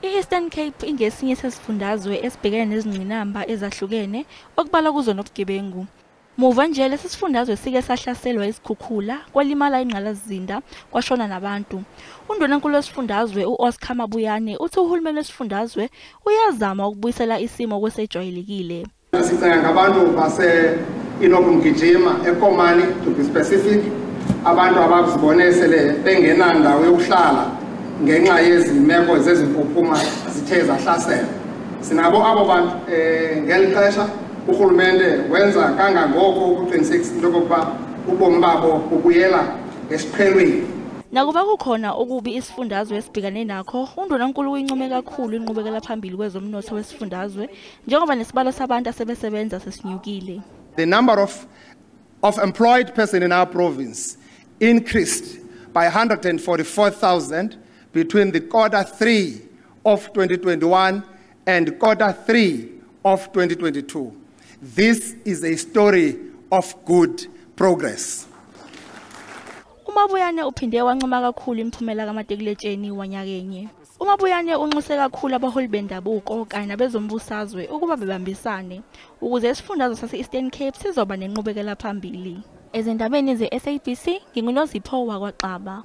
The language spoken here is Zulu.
I-Eastern Cape ingesinye sezifundazwe esibhekene nezigqinamba ezahlukene okubalwa kuzo nobugebengu. Mumva nje lesisifundazwe sike sahlaselwa izikhulula, kwalimala ingqalasizinda, kwashona nabantu. uNdunankulu wesifundazwe uOscar Mabuyane uthi uhulumeni wesifundazwe uyazama ukubuyisela isimo kwesejwayelekile. Sicinga ngabantu base inokumgijima eKomani to be specific, abantu abazibone sele bengenandawo yokuhlala ngenxa yezimeko zezimpuphuma zithe zahlasela. Sinabo abo bantu ngeli xesha uhulumeni wenza kangangoko ukuqinisekisa into yokuba ubomi babo bubuyela esiqhelweni. Nakuba kukhona okubi isifundazwe esibhekane nakho, uNdunankulu uyincome kakhulu inqubekela phambili kwezomnotho wesifundazwe njengoba nesibalo sabantu asebesebenza sesinyukile. The number of employed persons in our province increased by 144,000 between the Q3 of 2021 and Q3 of 2022. This is a story of good progress. Mabuyane uphinde wancoma kakhulu imiphumela kamatekletsheni wanyakenye. Mabuyane unxuse kakhulu abaholi bendabuko kanye nabezombusazwe ukuba bebambisane ukuze isifundazwe sase-Eastern Cape sizoba nenqubekela phambili. Ezindabeni ze-SABC ngingunozipho wakwaXaba.